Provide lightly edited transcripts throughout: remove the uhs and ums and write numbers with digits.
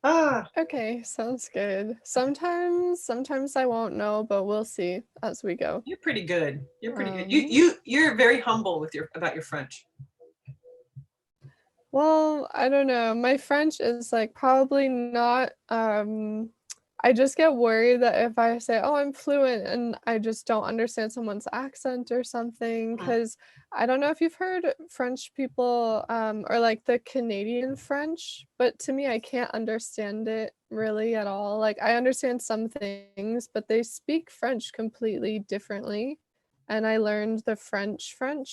Ah, Okay, sounds good. Sometimes I won't know, but we'll see as we go. you're pretty good. You're pretty good. You Um, you you're very humble with your about your French. well, I don't know. My French is like probably not I just get worried that if I say, "Oh, I'm fluent," and I just don't understand someone's accent or something, Mhm. because I don't know if you've heard French people or like the Canadian French, but to me I can't understand it really at all. Like I understand some things, but they speak French completely differently. And I learned the French from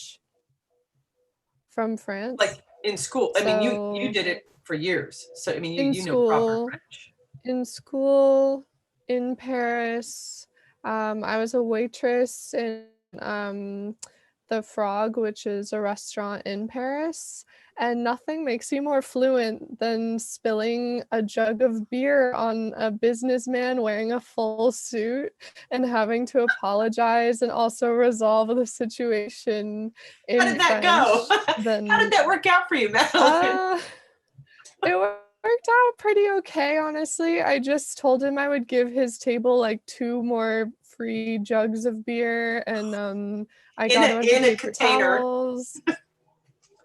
Like France. in school. I mean, you So did it for years. So I mean, in you know proper school, French. in school, in Paris, I was a waitress in the Frog, which is a restaurant in Paris, and nothing makes you more fluent than spilling a jug of beer on a businessman wearing a full suit and having to apologize and also resolve the situation How in did that go? French. How did Then, that work out for you, Madeline? uh it worked out pretty okay, honestly. I just told him I would give his table, like, 2 more free jugs of beer, and, I got a bunch of In a paper container. towels.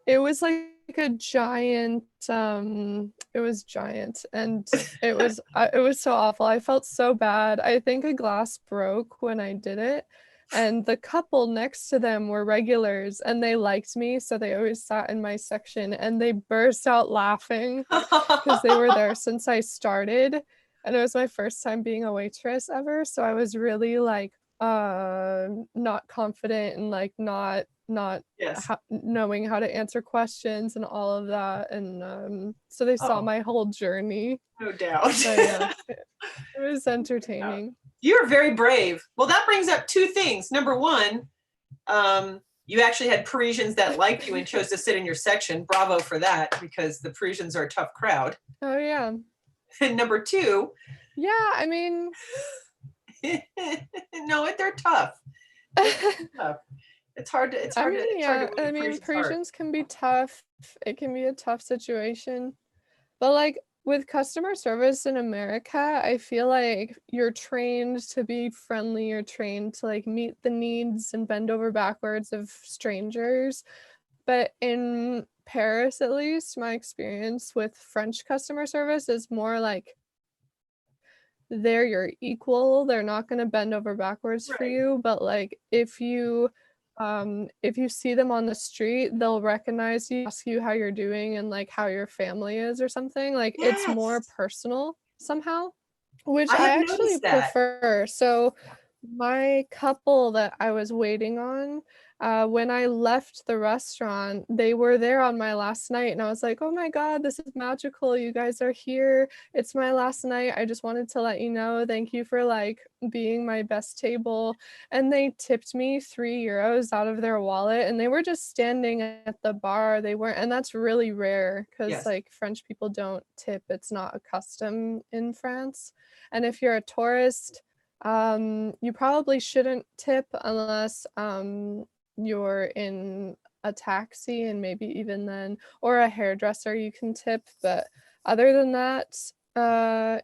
It was like a giant, it was giant, and it was so awful. I felt so bad. I think a glass broke when I did it, and the couple next to them were regulars, and they liked me, so they always sat in my section, and they burst out laughing because they were there since I started, and it was my first time being a waitress ever, so I was really, like, not confident and, like, not Yes. knowing how to answer questions and all of that, and, so they saw Oh, my whole journey. no doubt. But yeah, it was Yeah. entertaining. You're very brave. Well, that brings up two things. Number one, you actually had Parisians that liked you and chose to sit in your section. Bravo for that, because the Parisians are a tough crowd. Oh, yeah. And number two, Yeah, I mean no, they're tough. They're tough. It's hard to yeah, win I a mean, Parisian's heart. Parisians can be tough. It can be a tough situation. But, like, with customer service in America, I feel like you're trained to be friendly, you're trained to, like, meet the needs and bend over backwards of strangers. But in Paris, at least, my experience with French customer service is more like they're your equal, they're not gonna bend over backwards for Right. you, but, like, if you see them on the street, they'll recognize you, ask you how you're doing and, like, how your family is or something, like, it's more Yes. personal somehow, which I have I actually noticed that. prefer. So, my couple that I was waiting on, when I left the restaurant, they were there on my last night, and I was like, "Oh my god, this is magical, you guys are here. It's my last night. I just wanted to let you know. Thank you for, like, being my best table." And they tipped me €3 out of their wallet, and they were just standing at the bar. They weren't, and that's really rare because, Yes. like, French people don't tip. It's not a custom in France. And if you're a tourist, you probably shouldn't tip unless, you're in a taxi, and maybe even then, or a hairdresser you can tip, but other than that,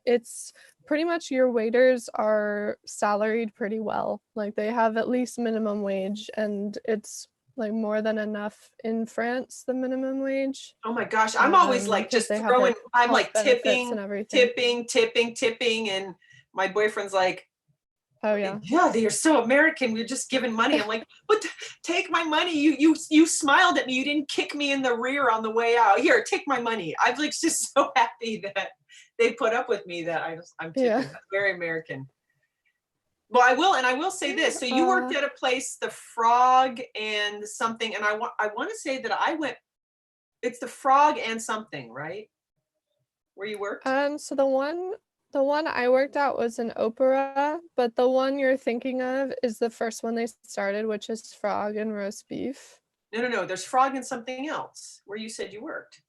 it's pretty much your waiters are salaried pretty well. Like, they have at least minimum wage, and it's, like, more than enough in France, the minimum wage, Oh my gosh, I'm always like 'cause just they have, throwing, like, I'm health like benefits tipping, and everything. tipping, tipping, tipping. And my boyfriend's like, Oh, yeah. yeah, they are so American. We're just giving money. I'm like, but take my money. You smiled at me. You didn't kick me in the rear on the way out. Here, take my money. I'm like just so happy that they put up with me that I'm Yeah. tipping. That's very American. Well, I will say Yeah, this. So you worked at a place, the Frog and something, and I want to say that I went. It's the Frog and something, right? Where you worked? so the one I worked at was an opera, but the one you're thinking of is the first one they started, which is frog and roast beef. No, no, no. There's Frog and something else where you said you worked,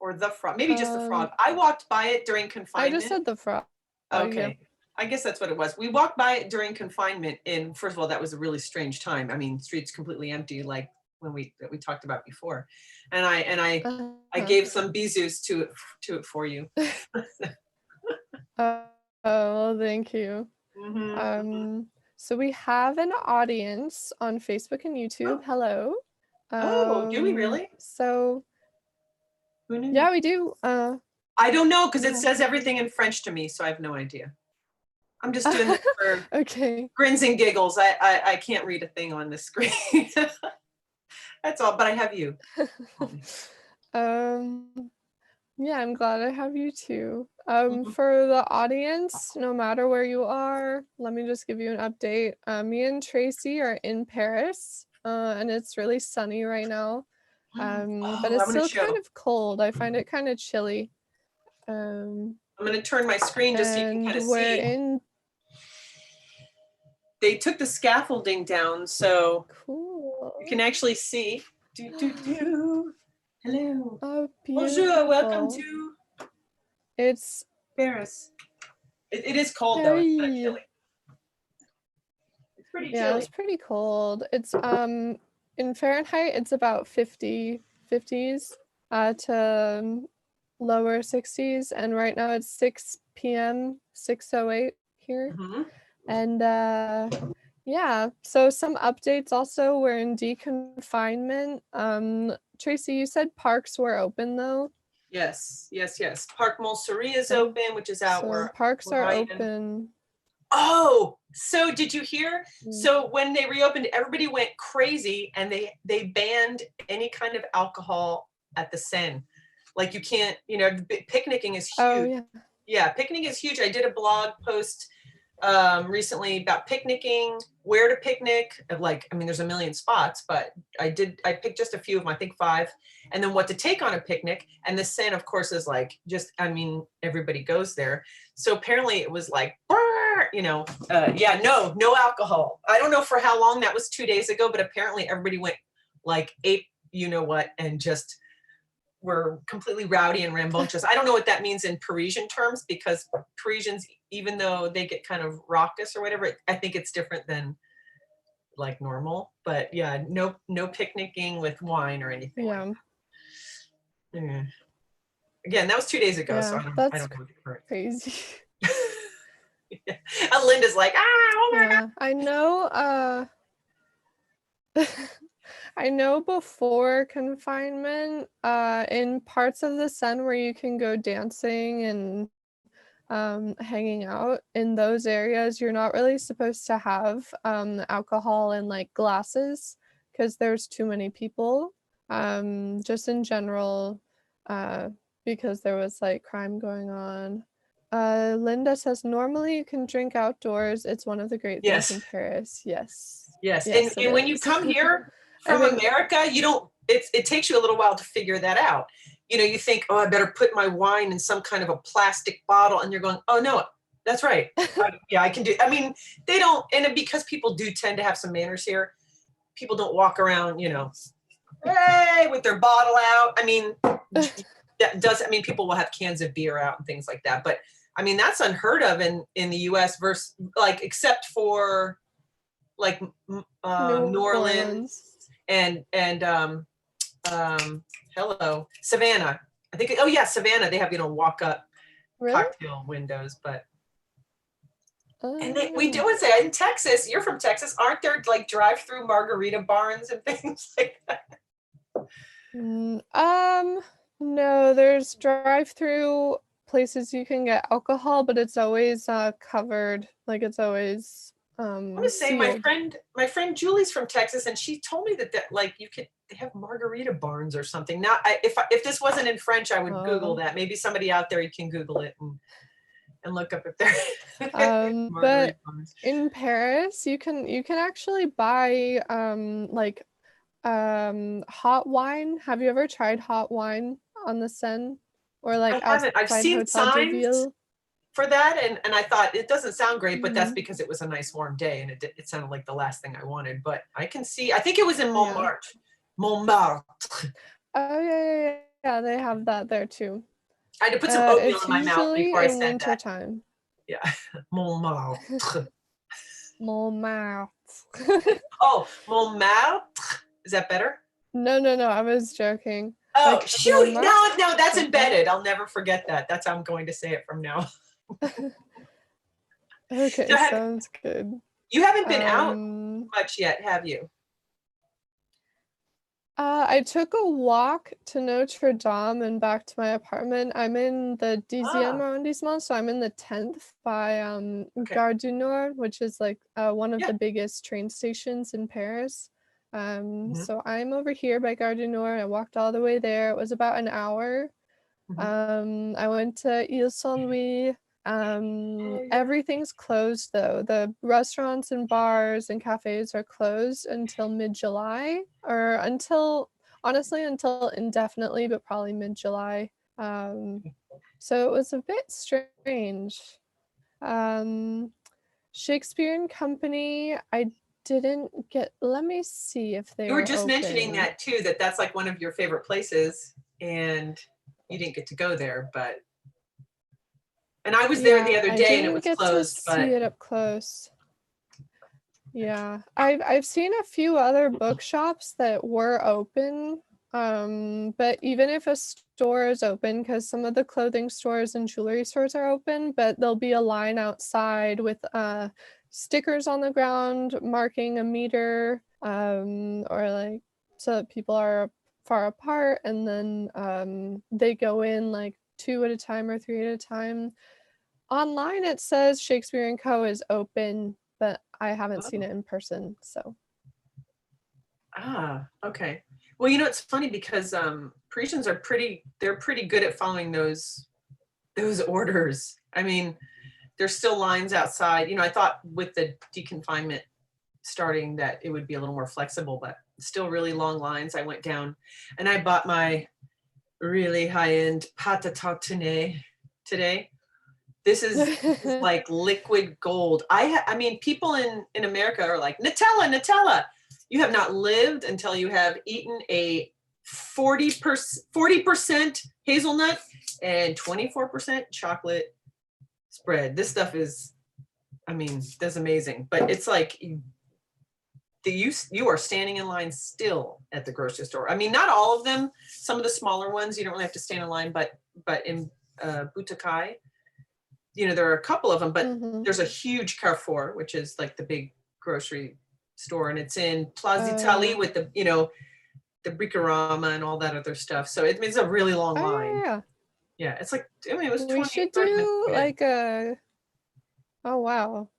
or the Frog, maybe just the Frog. Um, I walked by it during I just confinement. said the frog, yeah. Okay. I guess that's what it was. We walked by it during confinement, and first of all, that was a really strange time. I mean, streets completely empty, like that we talked about before, and I Uh-huh. gave some bisous to it for you. Oh, well, thank you. Hmm. So we have an audience on Facebook and YouTube. Oh, Hello. oh, do we really? So Who knew? yeah, we do. I don't know because it Yeah. says everything in French to me, so I have no idea. I'm just doing this for Okay. grins and giggles. I can't read a thing on this screen. That's all, but I have you. Um, yeah, I'm glad I have you too. Mhm. For the audience, no matter where you are, let me just give you an update. Me and Tracy are in Paris, and it's really sunny right now. But Oh, it's I'm gonna still kind show. of cold. I find it kind of chilly. Um, I'm gonna turn my screen just so you can and kind of we're see. in They took the scaffolding down, so you cool. can actually see. Do, do, do. Hello. Oh, Bonjour. Welcome beautiful. to It's Paris. It is cold though. It's kind of very, chilly. It's pretty yeah, chilly. it's pretty cold. It's in Fahrenheit, it's about 50s to lower 60s, and right now it's 6 p.m., 6:08 here. Hmm. And yeah, so some updates also, we're in deconfinement. Tracy, you said parks were open though. Yes, yes, yes. Parc Montsouris is Oh, open, which is out so parks where are I am. open. Oh, so did you hear? Mm. So when they reopened, everybody went crazy and they banned any kind of alcohol at the Seine. Like you can't, picnicking is Oh huge. yeah. Yeah, picnicking is huge. I did a blog post recently about picnicking, where to picnic. Like, I mean, there's a million spots, but I picked just a few of them, I think 5, and then what to take on a picnic. And the Seine, of course, is like just, I mean, everybody goes there. So apparently it was like, yeah, no alcohol. I don't know for how long. That was 2 days ago, but apparently everybody went like ape, and just were completely rowdy and rambunctious. I don't know what that means in Parisian terms, because Parisians, even though they get kind of raucous or whatever, I think it's different than like normal. But yeah, no picnicking with wine or anything like Yeah. that. Yeah. Again, that was 2 days ago, so Yeah, I that's don't know what the current. crazy. Yeah. And Linda's like, oh my God. Yeah, I know, I know before confinement, in parts of the Sun where you can go dancing and hanging out, in those areas, you're not really supposed to have alcohol in like glasses because there's too many people. Just in general, uh, because there was like crime going on. Linda says normally you can drink outdoors. It's one of the great things Yes. in Paris. Yes. Yes, Yes, it and when you is. come here I from think, America, you don't. It takes you a little while to figure that out. You think, oh, I better put my wine in some kind of a plastic bottle, and you're going, oh no, that's right. Yeah, I can do. I mean, they don't, and because people do tend to have some manners here, people don't walk around, hey, with their bottle out. I mean, that does. I mean, people will have cans of beer out and things like that, but I mean, that's unheard of in the U.S. versus like, except for like New New Orleans Orleans. and hello, Savannah. I think, oh yeah, Savannah. They have, walk up Really? cocktail windows, but and we do Oh. it in Texas. You're from Texas, aren't there like drive-through margarita barns and things like that? Mm, no, there's drive-through places you can get alcohol, but it's always covered. Like it's always I want to say sealed. my friend Julie's from Texas, and she told me that like they have margarita barns or something. Now, if this wasn't in French, I would Google Oh. that. Maybe somebody out there, you can Google it and look up if they're But margarita barns. in Paris, you can actually buy like hot wine. Have you ever tried hot wine on the Seine or like I haven't. I've outside seen Hotel de signs Ville? for that, and I thought it doesn't sound great, but that's Hmm. because it was a nice warm day, and it sounded like the last thing I wanted. But I can see. I think it was in Oh yeah. Montmartre. Montmartre. Oh yeah, yeah, yeah. Yeah, they have that there too. I had to put some oatmeal It's in my mouth usually before I in said winter that. time. Yeah, Montmartre. Montmartre. Oh, Montmartre. Is that better? No, no, no, I was joking. Oh, Like shoot. Walmart. No, no, that's embedded. I'll never forget that. That's how I'm going to say it from now. Okay, So sounds good. you haven't been out Um, much yet, have you? I took a walk to Notre Dame and back to my apartment. I'm in the 10e Ah, arrondissement, so I'm in the 10th by okay. Gare du Nord, which is like one of Yeah. the biggest train stations in Paris. Mhm, So I'm over here by Gare du Nord. I walked all the way there. It was about an hour. mhm. I went to Ile Saint-Louis. Oh, yeah. Everything's closed though. The restaurants and bars and cafes are closed until mid-July, or until, honestly, until indefinitely, but probably mid-July. Um, so it was a bit strange. Um, Shakespeare and Company, I didn't get, let me see if they You were are just mentioning open. that too, that that's like one of your favorite places, and you didn't get to go there, but and I was there the Yeah, other I day and it didn't was get to closed, see but it up close. Yeah, I've seen a few other bookshops that were open. But even if a store is open, because some of the clothing stores and jewelry stores are open, but there'll be a line outside with stickers on the ground marking a meter, or like so that people are far apart, and then they go in like two at a time or three at a time. Online it says Shakespeare and Co is open, but I haven't seen oh, it in person, so. okay. Well, you know, it's funny because Parisians are they're pretty good at following those orders. I mean, there's still lines outside. You know, I thought with the deconfinement starting that it would be a little more flexible, but still really long lines. I went down and I bought my really high-end pâte à tartiner today. This is like liquid gold. I mean, people in America are like, Nutella, Nutella. You have not lived until you have eaten a 40% hazelnut and 24% chocolate spread. This stuff is, I mean, that's amazing. But it's like you are standing in line still at the grocery store. I mean, not all of them. Some of the smaller ones you don't really have to stand in line, but in Butakai, you know, there are a couple of them, but Mhm. there's a huge Carrefour, which is like the big grocery store, and it's in Plaza Italy Oh. with the, you know, the Bricorama and all that other stuff. So it's a really long Oh, line. yeah, yeah. Yeah, it's like, I mean, it was We 20, should 30 minutes do away. like a, oh wow.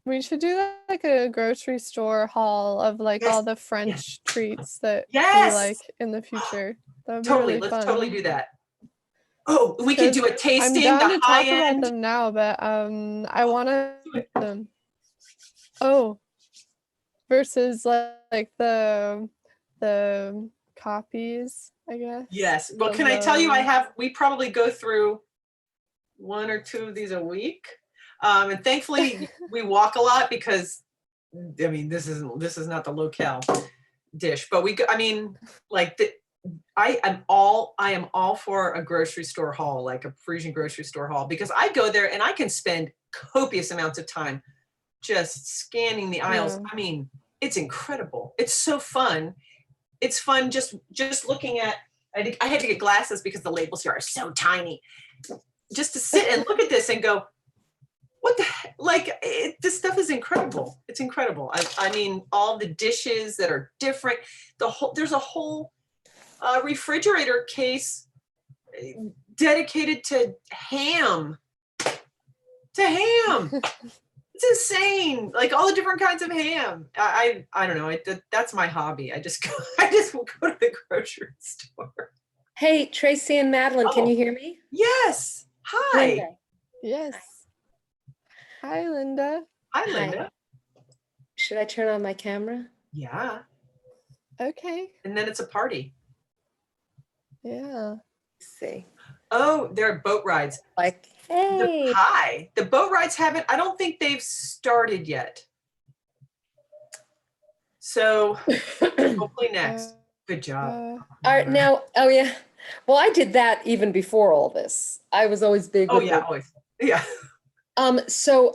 We should do like a grocery store haul of like Yes, all the yes, French treats that we yes, like in the future. That would be totally. really Let's fun. totally do that. Oh, we can Because do a I'm tasting, down the to high talk about end. them now, but I Oh, want to do it. them. Oh, versus like the copies, I guess, Yes. Well, the can I tell you, low. we probably go through one or two of these a week. And thankfully we walk a lot because I mean, this is not the locale dish, but I mean, like I am all for a grocery store haul, like a Parisian grocery store haul, because I go there and I can spend copious amounts of time just scanning the aisles. Yeah. I mean, it's incredible. It's so fun. It's fun just looking at. I had to get glasses because the labels here are so tiny. Just to sit and look at this and go, what the heck? Like this stuff is incredible. It's incredible. I mean, all the dishes that are different. There's a whole refrigerator case dedicated to ham. To ham. It's insane. Like all the different kinds of ham. I don't know. That's my hobby. I just I just will go to the grocery store. Hey, Tracy and Madeline, can Oh you hear me? yes. Hi. Linda. Hi. Yes. Hi, Linda. Hi, Hi. Linda. Should I turn on my camera? Yeah. Okay. And then it's a party. Yeah. Let's see. Oh, there are boat rides. Like, hey. The boat rides haven't, I don't think they've started yet. So hopefully next. Good job. All right, now, oh yeah. Well, I did that even before all this. I was always big Oh with yeah, the always. Yeah. So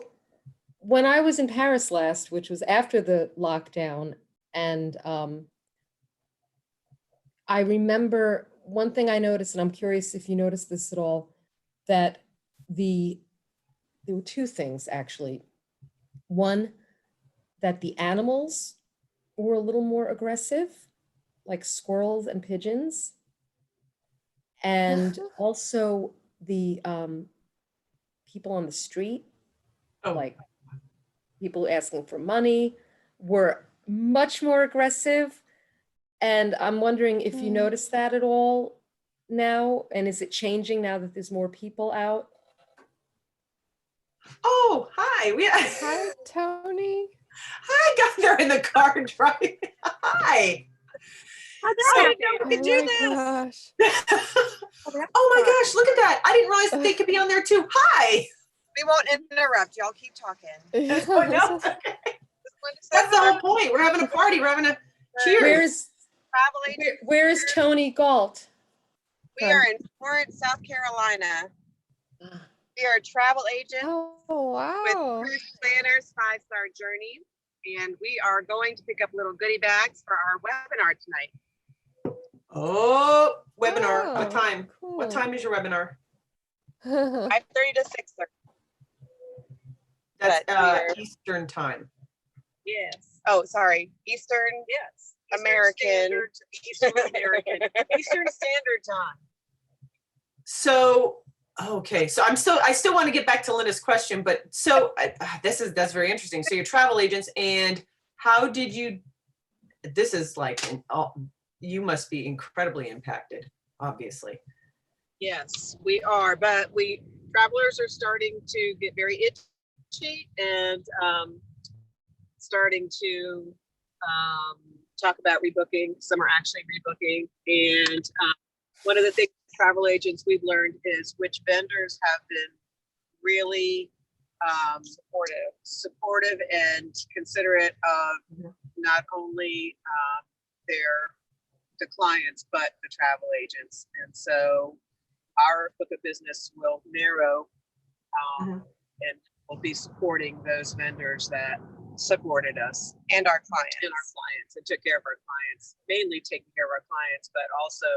when I was in Paris last, which was after the lockdown, and I remember one thing I noticed, and I'm curious if you noticed this at all, that there were two things actually. One, that the animals were a little more aggressive, like squirrels and pigeons. And also the people on the street, Oh, like people asking for money, were much more aggressive. And I'm wondering if you notice that at all now, and is it changing now that there's more people out? oh, hi. Hi, Tony. Hi, guys. They're in the car driving. Hi. I didn't know we Oh could do my this. gosh. Oh my gosh, look at that. I didn't realize that they could be on there too. Hi. We won't interrupt. Y'all keep talking. Yeah, Oh, no, this is- it's okay. That's the whole point. We're having a party. We're having a cheers. Travel agent. Where is Tony Galt? We are in Florence, South Carolina. We are travel agents oh, with wow. cruise planners, 5-star journey, and we are going to pick up little goodie bags for our webinar tonight. Oh, webinar. Oh, What time? cool. What time is your webinar? 5:30 to 6:30. That's But we are- Eastern time. Yes. Oh, sorry. Eastern. Yes. American. Eastern American, Eastern Standard Time. So, okay. So I still want to get back to Linda's question, but so that's very interesting. So you're travel agents, and how did you, this is like, you must be incredibly impacted, obviously. Yes, we are, but travelers are starting to get very itchy and starting to talk about rebooking. Some are actually rebooking, and one of the things travel agents we've learned is which vendors have been really supportive and considerate of not only the clients but the travel agents, and so our book of business will narrow and we'll be supporting those vendors that supported us and our clients and took care of our clients, mainly taking care of our clients, but also,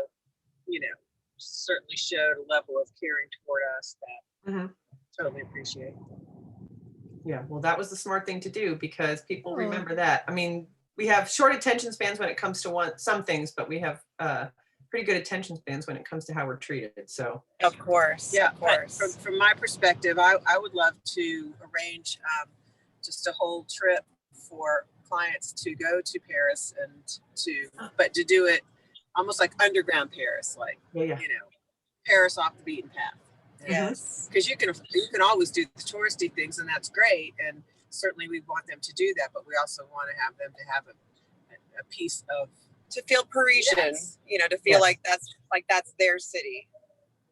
certainly showed a level of caring toward us that totally appreciate. Yeah, well, that was the smart thing to do because people remember that. I mean, we have short attention spans when it comes to some things, but we have pretty good attention spans when it comes to how we're treated. So, Of course. Yeah, Of course. but from my perspective, I would love to arrange just a whole trip for clients to go to Paris and but to do it almost like underground Paris, like, yeah. Paris off the beaten path. Yes. Because you can always do the touristy things, and that's great. And certainly we want them to do that, but we also want to have them to have a piece of, To feel Parisian, Yes. To feel like that's their city.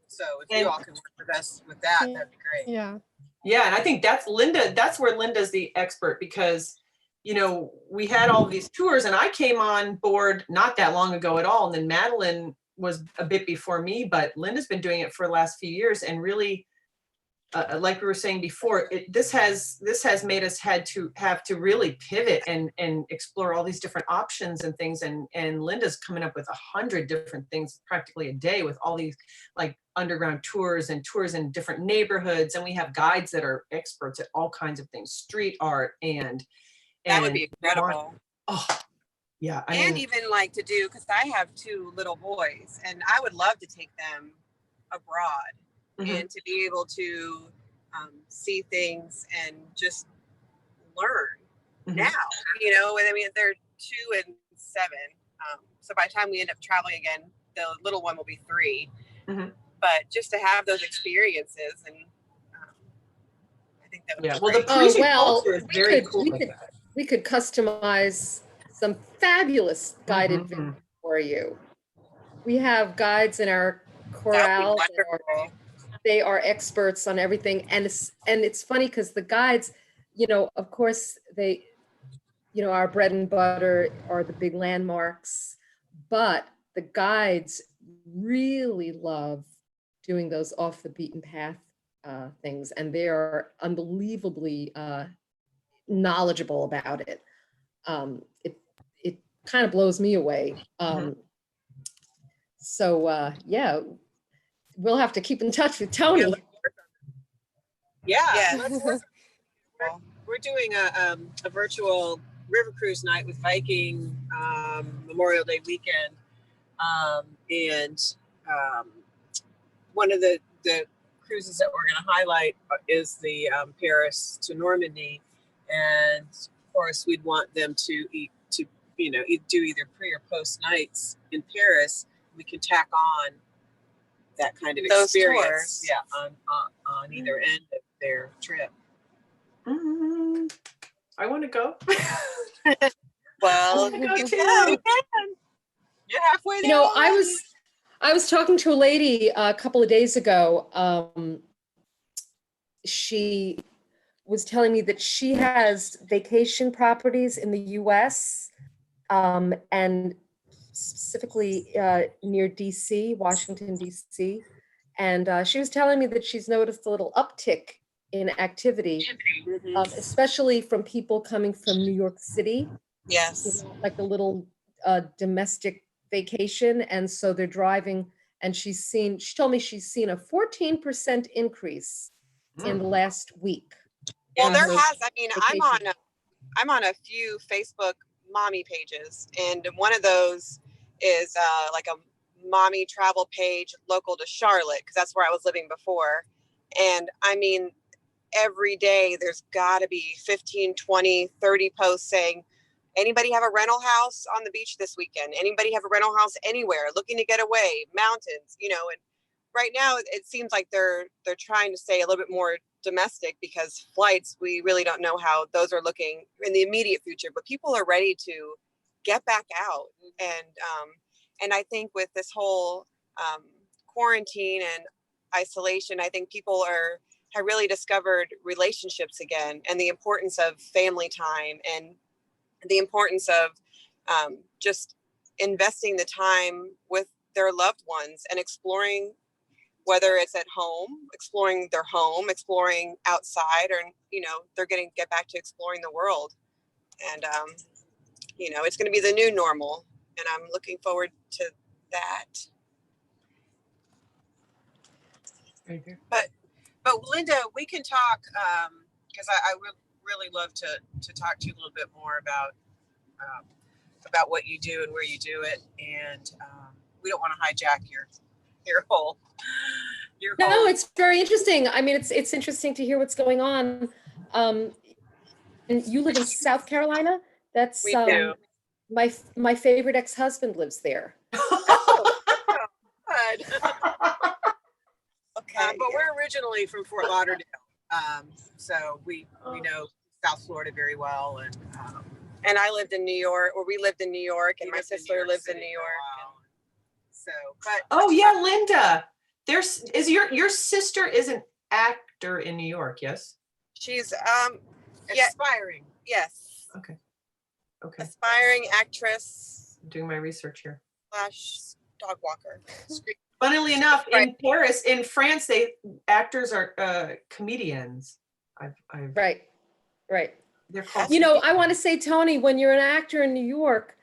so if you all can work with us with that, that'd be great. Yeah. Yeah, and I think that's where Linda's the expert because, we had all these tours and I came on board not that long ago at all. And then Madeleine was a bit before me, but Linda's been doing it for the last few years and really, like we were saying before, this has made us have to really pivot and explore all these different options and things. And Linda's coming up with 100 different things practically a day with all these like underground tours and tours in different neighborhoods. And we have guides that are experts at all kinds of things, street art and That would be incredible. Oh, yeah. And even like to do, because I have 2 little boys and I would love to take them abroad and to be able to see things and just learn now, and I mean, they're 2 and 7. So by the time we end up traveling again, the little one will be 3. But just to have those experiences, and I think that would be well, great. the Parisian culture is very cool. We could customize some fabulous guided videos for you. We have guides in our chorale. They are experts on everything, and it's funny because the guides, of course they, our bread and butter are the big landmarks, but the guides really love doing those off the beaten path things, and they are unbelievably knowledgeable about it. It kind of blows me away. So yeah, we'll have to keep in touch with Tony. Yeah. Yes. let's work. We're doing a virtual river cruise night with Viking Memorial Day weekend. And one of the cruises that we're going to highlight is the Paris to Normandy. And of course, we'd want them to do either pre or post nights in Paris. We can tack on that kind of Those experience, tours. yeah, on either end of their trip. I want to go. Well, I wanna go you too. can. You're halfway there. You know, already. I was talking to a lady a couple of days ago. She was telling me that she has vacation properties in the US, and specifically near DC, Washington, DC. And she was telling me that she's noticed a little uptick in activity, especially from people coming from New York City, Yes. like a little domestic vacation. And so they're driving, and she told me she's seen a 14% increase in the last week. Well, in there her has. I mean, vacation. I'm on a few Facebook mommy pages, and one of those is like a mommy travel page local to Charlotte, because that's where I was living before. And I mean, every day there's got to be 15, 20, 30 posts saying, anybody have a rental house on the beach this weekend? Anybody have a rental house anywhere looking to get away? Mountains, and right now it seems like they're trying to stay a little bit more domestic, because flights, we really don't know how those are looking in the immediate future, but people are ready to get back out. And I think with this whole quarantine and isolation, I think people have really discovered relationships again, and the importance of family time, and the importance of just investing the time with their loved ones and exploring, whether it's at home, exploring their home, exploring outside, or, they're going to get back to exploring the world. And, it's going to be the new normal, and I'm looking forward to that. But Linda, we can talk, because I would really love to talk to you a little bit more about what you do and where you do it, and we don't want to hijack your whole. No, it's very interesting. I mean, it's interesting to hear what's going on. And you live in South Carolina? That's We do. My favorite ex-husband lives there. Good. Okay. But we're originally from Fort Lauderdale, so we know South Florida very well, And I lived in New York, or we lived in New York, and we my lived in sister lives in City New for a York. while. So, but Oh yeah, Linda. Is your sister is an actor in New York? Yes. She's aspiring. yes, Okay. aspiring actress I'm doing my research here. / dog walker. Funnily enough, in Paris, in France, actors are comedians. Right. They're called. I want to say, Tony, when you're an actor in New York,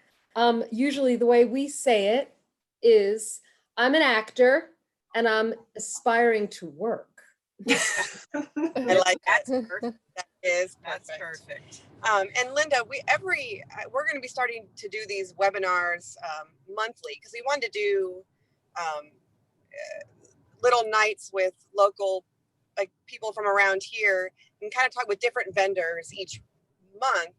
usually the way we say it is, I'm an actor and I'm aspiring to work. I like that. That is That's perfect. perfect. And Linda, we're going to be starting to do these webinars monthly, because we wanted to do little nights with local, like, people from around here, and kind of talk with different vendors each month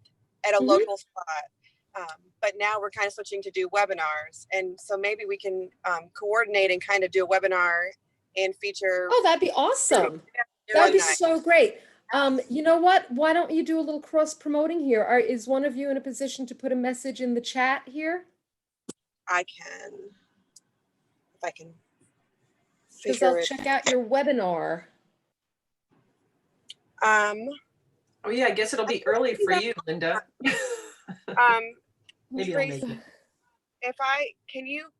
at a local spot. But now we're kind of switching to do webinars, and so maybe we can coordinate and kind of do a webinar and feature. Oh, that'd be awesome. That'd be so great. You know what? Why don't you do a little cross promoting here? Is one of you in a position to put a message in the chat here? I can, if I can Because figure I'll it. check out your webinar. Oh yeah, I guess it'll be early for you, Linda. Maybe I'll make Tracy, it. can you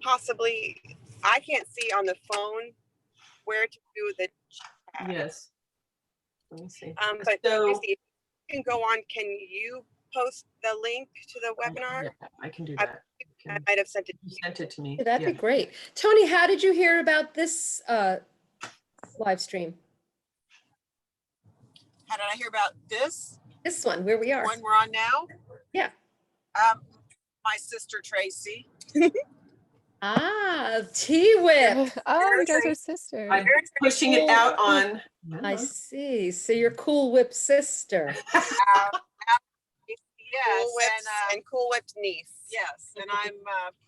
possibly, I can't see on the phone where to do the chat. Yes. Let me see. But So, Tracy, if you can go on, can you post the link to the webinar? yeah, I can do that. I might have sent it to You you. sent it to me. Yeah, that'd Yeah. be great. Tony, how did you hear about this live stream? How did I hear about this This one, where we are. one we're on now? Yeah. My sister Tracy. Ah, T-Whip. Oh, you guys are sisters. I'm pushing it out on. I see. So you're Cool Whip sister. Yes, Cool Whip's and Cool Whip's niece. Yes, and I'm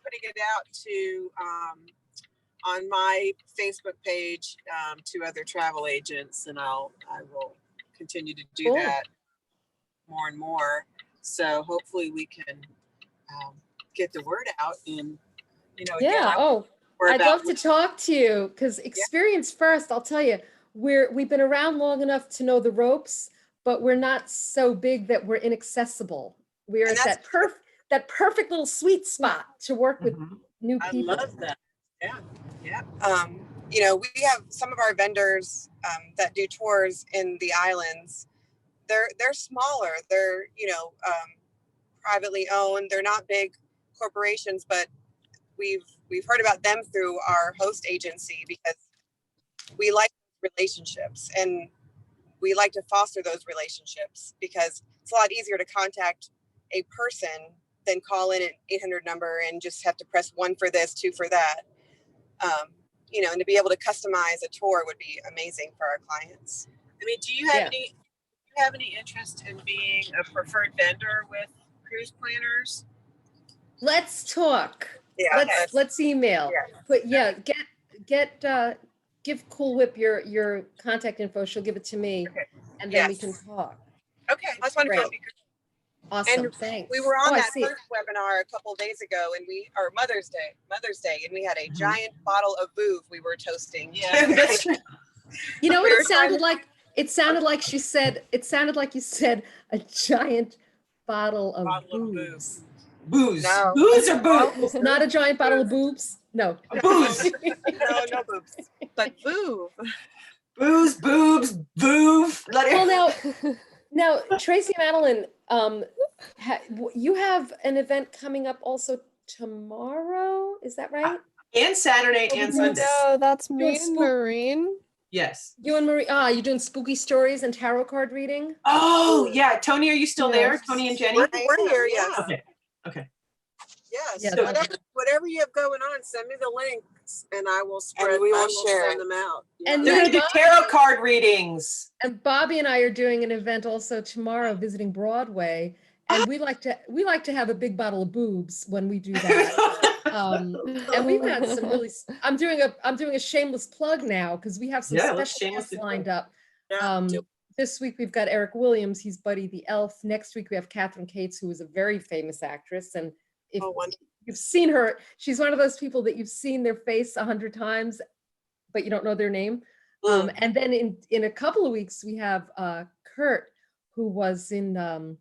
putting it out to on my Facebook page to other travel agents, and I will continue to do Cool. that more and more. So hopefully we can get the word out, and again, Yeah. Oh, we're I'd love to talk to you because experience first, I'll tell you, we've been around long enough to know the ropes, but we're not so big that we're inaccessible. We're And at that perfect little sweet spot to work with Mhm. new I people. love that. Yeah, yeah. We have some of our vendors that do tours in the islands. They're smaller. They're privately owned. They're not big corporations, but we've heard about them through our host agency because we like relationships and we like to foster those relationships because it's a lot easier to contact a person than call in an 800 number and just have to press 1 for this, 2 for that. And to be able to customize a tour would be amazing for our clients. I mean, do you have any interest in being a preferred vendor with cruise planners? Let's talk. Yeah. Let's email. Yeah. But yeah, give Cool Whip your contact info. She'll give it to me, Okay. and then we Yes. can talk. Okay, that's wonderful. Great. Awesome. And Thanks. We were on I that see. first webinar a couple of days ago, and Mother's Day, and we had a Mhm. giant bottle of Vouv we were toasting. Yeah, that's right. You know what We it were trying sounded like? It sounded like she said. It sounded like you said a giant bottle of Bottle of boobs. Booze. No. Booze or booze? Not a giant bottle of boobs. No. Booze. No boobs, but Vouv. Booze, boobs, boof. Well, now Tracy and Madeleine, you have an event coming up also tomorrow. Is that right? And Saturday and Sunday. No, that's me Doing and Maureen. Yes. You and Marie, you're doing spooky stories and tarot card reading? Oh, yeah. Tony, are you still there? Yes. Tony and Jenny? We're here, yes. Okay. Yes. Yeah, So that- whatever you have going on, send me the links, and I will spread. we will I will share send them out. And They're Yeah. going to do tarot card readings. And Bobby and I are doing an event also tomorrow visiting Broadway. And we like to have a big bottle of boobs when we do that. And we've got some really, I'm doing a shameless plug now because we have some Yeah, let's special guests shamelessly lined up. Yeah. This week we've got Eric Williams, he's Buddy the Elf. Next week we have Catherine Cates, who is a very famous actress. And if Oh, wonderful. you've seen her, she's one of those people that you've seen their face 100 times, but you don't know their name. And then in a couple of weeks we have Kurt, who was in the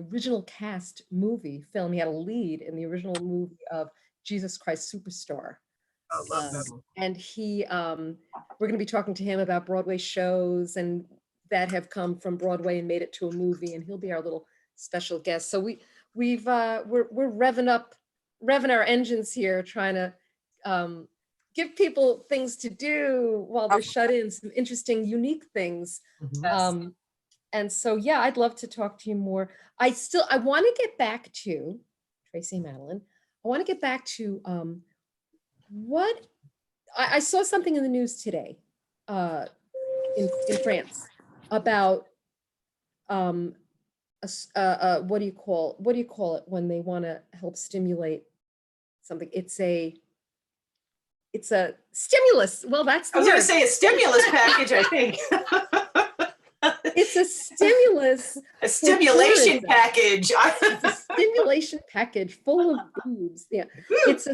original cast film. He had a lead in the original movie of Jesus Christ Superstar. I love that. And we're going to be talking to him about Broadway shows and that have come from Broadway and made it to a movie, and he'll be our little special guest. So we're revving our engines here, trying to give people things to do while they're shut in, some interesting, unique things. Mhm. And so, yeah, I'd love to talk to you more. I want to get back to Tracy and Madeleine. I want to get back to what I saw something in the news today in France about what do you call it when they want to help stimulate something? It's a stimulus. Well, that's the I was going word. to say a stimulus package, I think. It's a stimulus. A stimulation tourism. package. It's a stimulation package full of boobs. Yeah, it's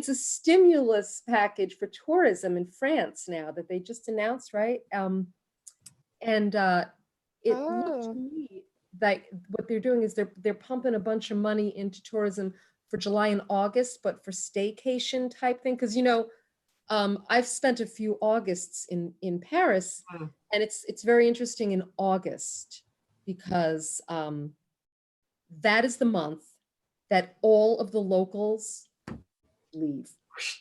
a stimulus package for tourism in France now that they just announced, right? It looked to me like what they're doing is they're pumping a bunch of money into tourism for July and August, but for staycation type thing, because I've spent a few Augusts in Paris, and it's very interesting in August because that is the month that all of the locals leave.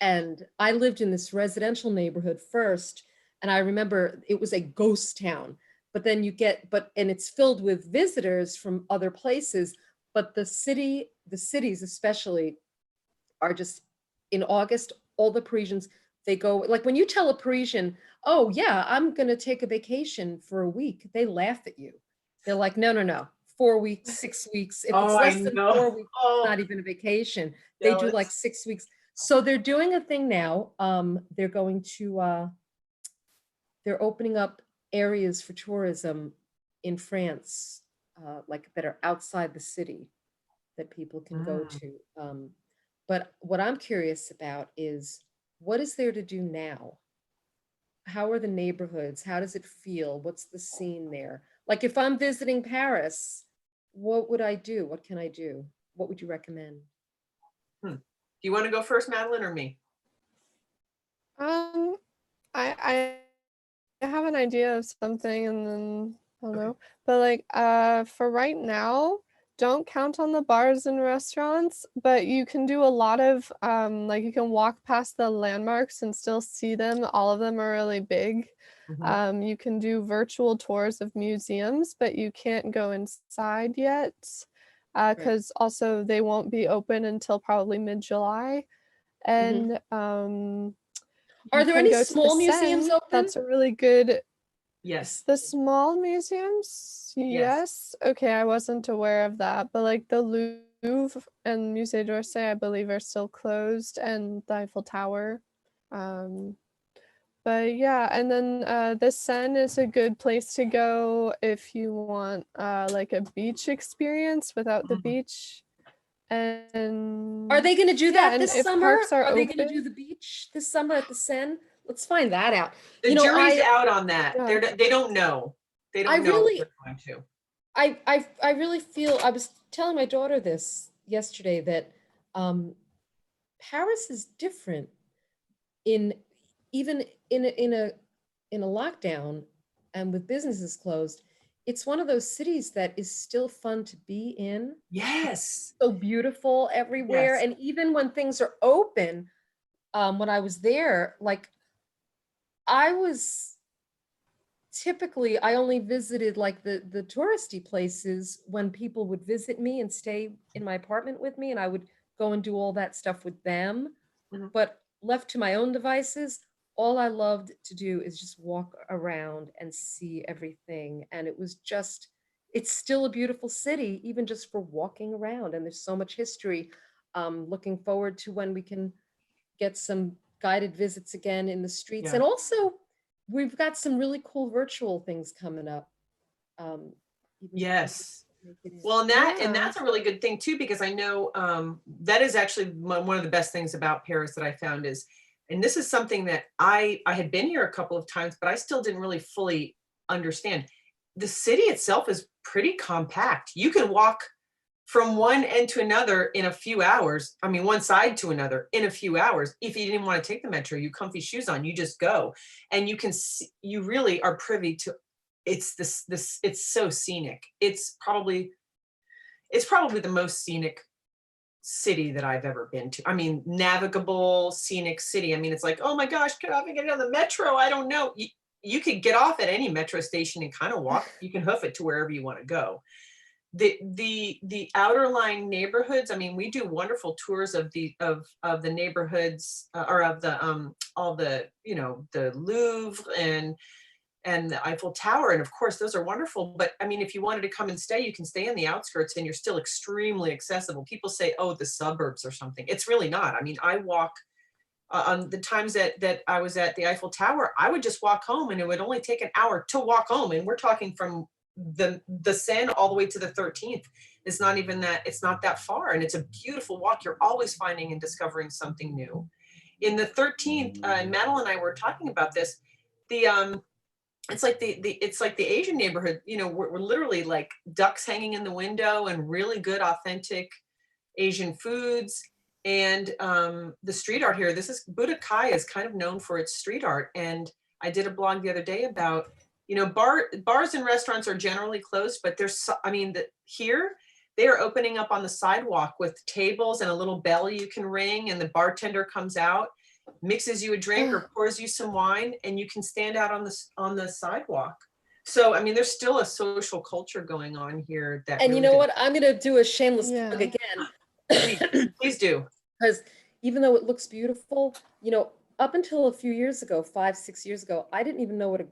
And I lived in this residential neighborhood first, and I remember it was a ghost town. But then you get, and it's filled with visitors from other places, but the cities especially are just, in August, all the Parisians, they go, like when you tell a Parisian, oh yeah, I'm gonna take a vacation for a week, they laugh at you. They're like, no, no, no, 4 weeks, 6 weeks. If it's Oh, I less than know. 4 weeks, Oh, it's not even a vacation. They do like jealous. 6 weeks. So they're doing a thing now. They're going to, they're opening up areas for tourism in France, like that are outside the city that people can go to. But what I'm curious about is, what is there to do now? How are the neighborhoods? How does it feel? What's the scene there? Like if I'm visiting Paris, what would I do? What can I do? What would you recommend? Do you want to go first, Madeline, or me? I I have an idea of something and then I don't Okay. know. But like for right now, don't count on the bars and restaurants, but you can do a lot of like you can walk past the landmarks and still see them. All of them are really big. Mhm. You can do virtual tours of museums, but you can't go inside yet Right. because also they won't be open until probably mid-July. Mhm. And Are you there can any go to the small museums Seine. open? That's a really good. Yes. The small museums? Yes. Yes. Okay, I wasn't aware of that. But like the Louvre and Musée d'Orsay, I believe, are still closed, and the Eiffel Tower. Um, but yeah, and then the Seine is a good place to go if you want like a beach experience without the Mhm. beach. Are And they going to do yeah, that and this if summer? parks are Are they going to do open, the beach this summer at the Seine? Let's find that out. The You know, jury's out on that. yeah. They don't know. They I don't know if really, they're going to. I really feel, I was telling my daughter this yesterday, that um, Paris is different in, even in a lockdown and with businesses closed. It's one of those cities that is still fun to be in. Yes. So beautiful everywhere. Yes. And even when things are open, when I was there, like I was typically, I only visited like the touristy places when people would visit me and stay in my apartment with me, and I would go and do all that stuff with them. Mhm. But left to my own devices, all I loved to do is just walk around and see everything. And it was just, it's still a beautiful city, even just for walking around. And there's so much history. Looking forward to when we can get some guided visits again in the streets. Yeah. And also, we've got some really cool virtual things coming up. Um, even for people Yes. to make it in. Well, and Yeah. that's a really good thing too, because I know that is actually one of the best things about Paris that I found is, and this is something that I had been here a couple of times, but I still didn't really fully understand. The city itself is pretty compact. You can walk from one end to another in a few hours. I mean, one side to another in a few hours. If you didn't want to take the metro, you comfy shoes on, you just go, and you can see, you really are privy to. It's so scenic. It's probably the most scenic city that I've ever been to. I mean, navigable, scenic city. I mean, it's like, oh my gosh, can I get on the metro? I don't know. You could get off at any metro station and kind of walk. You can hoof it to wherever you want to go. The outer line neighborhoods. I mean, we do wonderful tours of the neighborhoods, or of the all the the Louvre and the Eiffel Tower. And of course, those are wonderful. But I mean, if you wanted to come and stay, you can stay in the outskirts and you're still extremely accessible. People say, oh, the suburbs or something. It's really not. I mean, I walk on the times that I was at the Eiffel Tower, I would just walk home and it would only take an hour to walk home. And we're talking from the Seine all the way to the 13th. It's not even that, it's not that far. And it's a beautiful walk. You're always finding and discovering something new. In the 13th, Madeline and I were talking about this. The it's like it's like the Asian neighborhood, we're literally like ducks hanging in the window and really good authentic Asian foods. And the street art here, this is Budokai is kind of known for its street art. And I did a blog the other day about, bars and restaurants are generally closed, but I mean, here they are opening up on the sidewalk with tables and a little bell you can ring, and the bartender comes out, mixes you a drink or pours you some wine, and you can stand out on the sidewalk. So, I mean, there's still a social culture going on here. That And you know what? I'm going to do a shameless Yeah. plug again. Please do. Because even though it looks beautiful, you know, up until a few years ago, 5-6 years ago, I didn't even know what a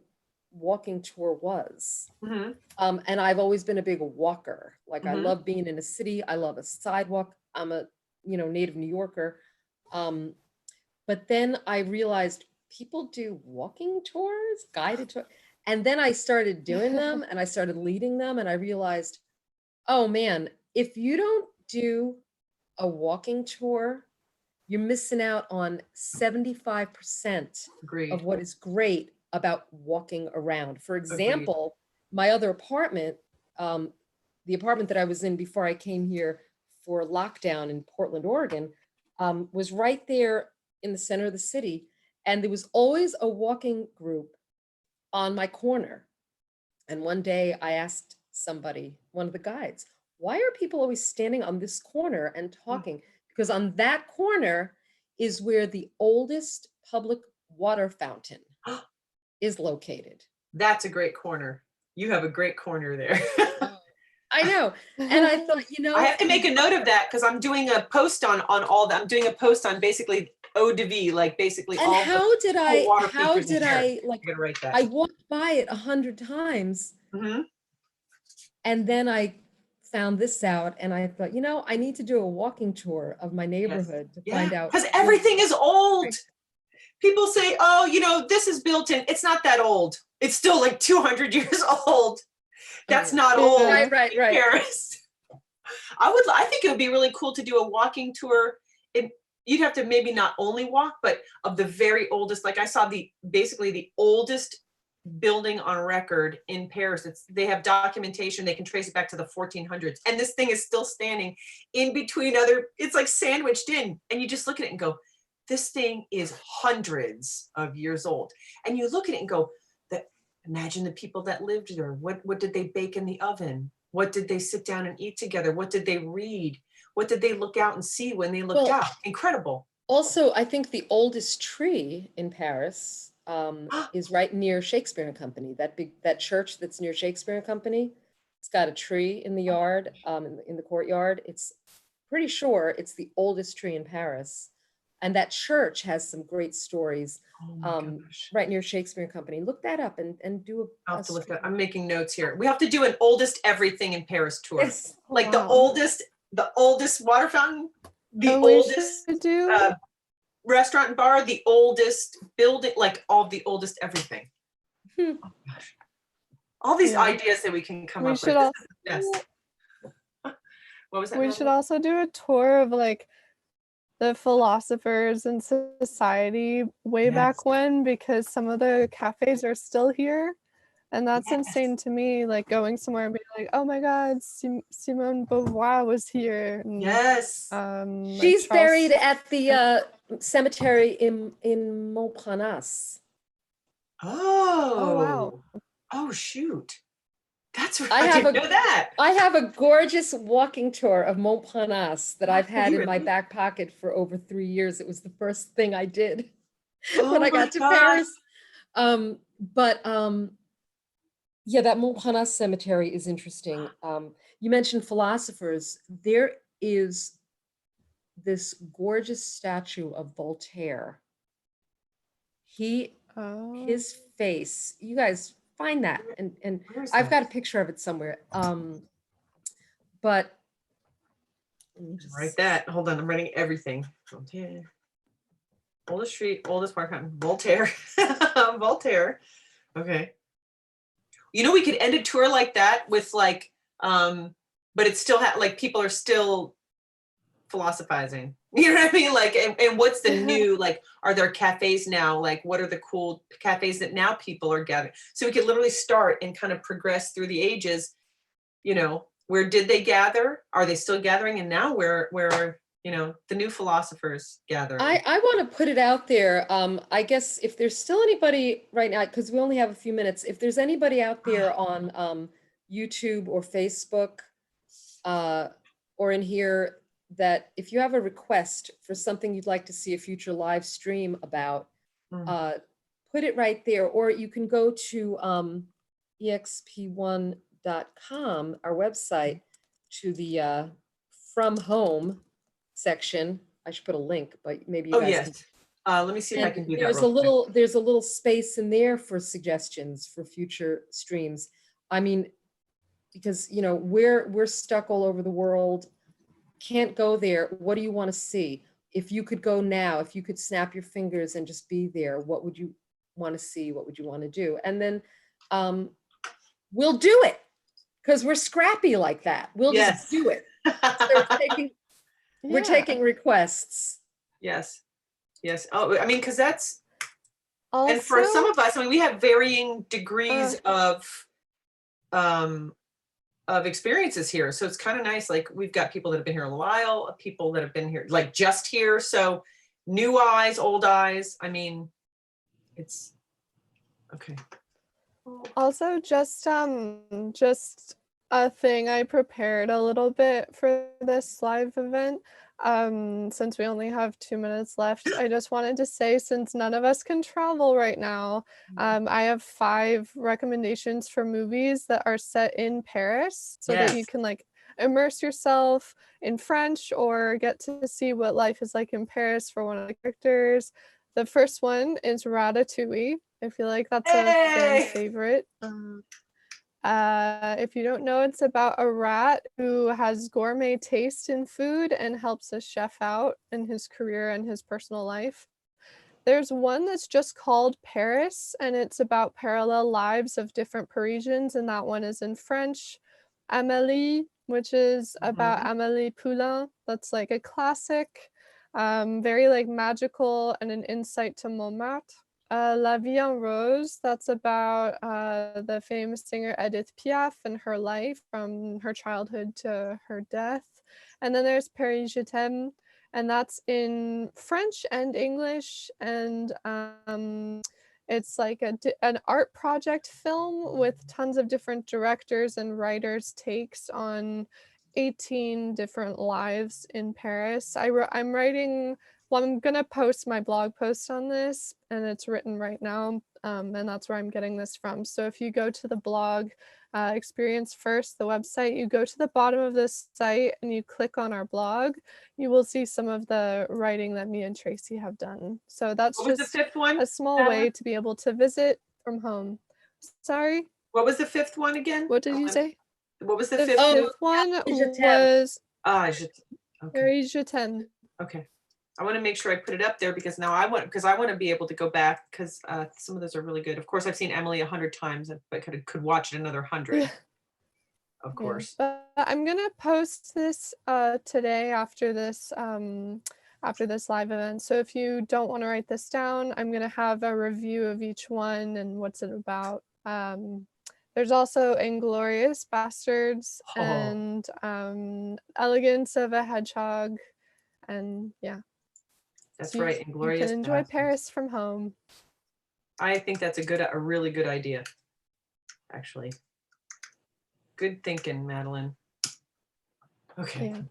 walking tour was. Mm-hmm. And I've always been a big walker. Like I Mhm. love being in a city. I love a sidewalk. I'm a, you know, native New Yorker. But then I realized people do walking tours, guided tours. And then I started doing them and I started leading them. And I realized, oh man, if you don't do a walking tour, you're missing out on 75% Agreed. of what is great about walking around. For example, my other apartment, the apartment that I was in before I came here for lockdown in Portland, Oregon, was right there in the center of the city. And there was always a walking group on my corner. And one day I asked somebody, one of the guides, why are people always standing on this corner and talking? Because on that corner is where the oldest public water fountain is located. That's a great corner. You have a great corner there. I know. And I thought, you know, I have to make a note of that because I'm doing a post on all that. I'm doing a post on basically eau de vie, like basically and all how did I, water how features in did there. I, like, I'm gonna write that. I walked by it 100 times. Mm-hmm. And then I found this out and I thought, you know, I need to do a walking tour of my neighborhood to find out. Because everything is old. People say, oh, you know, this is built in. It's not that old. It's still like 200 years old. That's not old. Right. Paris. I think it would be really cool to do a walking tour. You'd have to maybe not only walk, but of the very oldest, like I saw basically the oldest building on record in Paris. They have documentation. They can trace it back to the 1400s. And this thing is still standing in between it's like sandwiched in. And you just look at it and go, this thing is hundreds of years old. And you look at it and go, imagine the people that lived there. What did they bake in the oven? What did they sit down and eat together? What did they read? What did they look out and see when they looked out? Incredible. Also, I think the oldest tree in Paris is right near Shakespeare and Company. That church that's near Shakespeare and Company. It's got a tree in the yard, in the courtyard. It's pretty sure it's the oldest tree in Paris. And that church has some great stories right near Shakespeare and Company. Look that up and do a. I'll have to look that. I'm making notes here. We have to do an oldest everything in Paris tour. Yes. Like Wow. the oldest water fountain, the oldest restaurant and bar, the oldest building, like all the oldest everything. Oh gosh. All these ideas that we can come up with. Yes. What was that? We should also do a tour of like the philosophers in society way back when, because some of the cafes are still here. And that's insane to me, like going somewhere and being like, oh my God, Simone Beauvoir was here. And, yes. She's buried at the cemetery in Montparnasse. Oh wow. Oh shoot. That's right. I didn't know that. I have a gorgeous walking tour of Montparnasse that I've had in my back pocket for over 3 years. It was the first thing I did when I got to Paris. Yeah, that Montparnasse cemetery is interesting. You mentioned philosophers. There is this gorgeous statue of Voltaire. His face, you guys find that, and I've got a picture of it somewhere. But write that. Hold on, I'm writing everything. Voltaire. Oldest street, oldest park fountain. Voltaire. Voltaire. Okay. You know, we could end a tour like that with like, but it's still like people are still philosophizing. You know what I mean? Like, and what's the new, like, are there cafes now? Like, what are the cool cafes that now people are gathering? So we could literally start and kind of progress through the ages. You know, where did they gather? Are they still gathering? And now where you know, the new philosophers gather. I want to put it out there. I guess if there's still anybody right now, because we only have a few minutes, if there's anybody out there on YouTube or Facebook or in here that if you have a request for something you'd like to see a future live stream about, put it right there, or you can go to exp1.com, our website, to the From Home section. I should put a link, but maybe you Oh, guys yes. Let me see if I can do that there's a real quick. little, there's a little space in there for suggestions for future streams. I mean, because, you know, we're stuck all over the world, can't go there. What do you want to see? If you could go now, if you could snap your fingers and just be there, what would you want to see? What would you want to do? And then we'll do it, because we're scrappy like that. We'll just do it. So we're taking requests. Yes. Yes. Oh, I mean, because that's, Also, and for some of us, I mean, we have varying degrees of experiences here. So it's kind of nice. Like, we've got people that have been here a while, people that have been here, like, just here. So new eyes, old eyes. I mean, it's okay. also just a thing I prepared a little bit for this live event. Since we only have 2 minutes left, I just wanted to say, since none of us can travel right now, I have 5 recommendations for movies that are set in Paris, so that you can like immerse yourself in French or get to see what life is like in Paris for one of the characters. The first one is Ratatouille. I feel like that's a fan favorite. If you don't know, it's about a rat who has gourmet taste in food and helps a chef out in his career and his personal life. There's one that's just called Paris, and it's about parallel lives of different Parisians, and that one is in French. Amélie, which is about Amélie Poulain. That's like a classic, very like magical and an insight to Montmartre. La Vie en Rose, that's about the famous singer Edith Piaf and her life from her childhood to her death. And then there's Paris Je t'aime, and that's in French and English, and it's like an art project film with tons of different directors and writers' takes on 18 different lives in Paris. I'm writing, well, I'm gonna post my blog post on this, and it's written right now, and that's where I'm getting this from. So if you go to the blog, Experience First, the website, you go to the bottom of this site and you click on our blog, you will see some of the writing that me and Tracy have done. So that's What was just the 5th one? a small way to be able to visit from home. Sorry? What was the 5th one again? What did you say? What was the The 5th? fifth one was Okay. Paris Je t'aime. Okay. I want to make sure I put it up there, because now I want to be able to go back, because some of those are really good. Of course, I've seen Emily 100 times, but could watch it another 100. Of course. Yeah. But I'm gonna post this today after this live event. So if you don't want to write this down, I'm gonna have a review of each one and what's it about. There's also Inglorious Bastards and Elegance of a Hedgehog, and yeah. That's So right, Inglorious you can enjoy Bastards. Paris from home. I think that's a really good idea, actually. Good thinking, Madeleine. Okay. Yeah.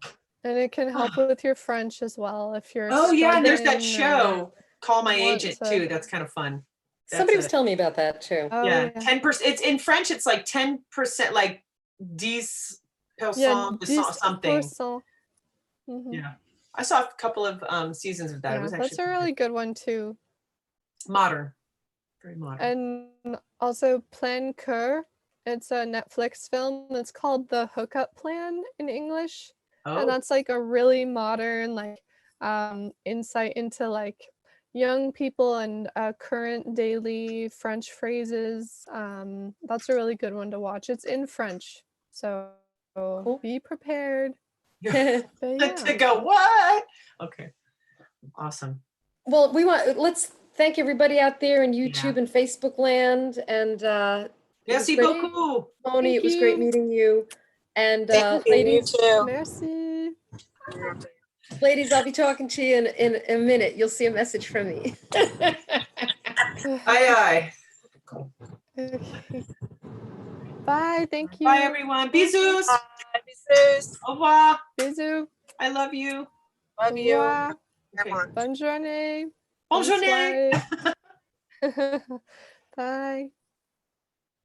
And it can help with your French as well if you're Oh yeah, and there's that struggling or show, Call My want Agent, to- too. That's kind of fun. Somebody was telling me about that too. Oh, Yeah, 10%. It's in French. It's like 10%, like 10% something. 10%. Mhm. Yeah, I saw a couple of seasons of that. It Yeah, was actually that's a really good one too. modern, very modern. And also Plan Cœur. It's a Netflix film. It's called The Hookup Plan in English. And that's like a really modern, like insight into like young people and current daily French phrases. That's a really good one to watch. It's in French, so be prepared. But To go what? Okay, awesome. Well, let's thank everybody out there in YouTube and Facebook land, and Merci beaucoup. Moni, it was great meeting you. And ladies, merci. Ladies, I'll be talking to you in a minute. You'll see a message from me. Aye. Okay. Bye. Thank you. Bye, everyone. Bisous. Kisses. Au revoir. Bisous. I love you. Love Au you. revoir. Okay. Bonne journée. Bonne journée. soirée. Bye.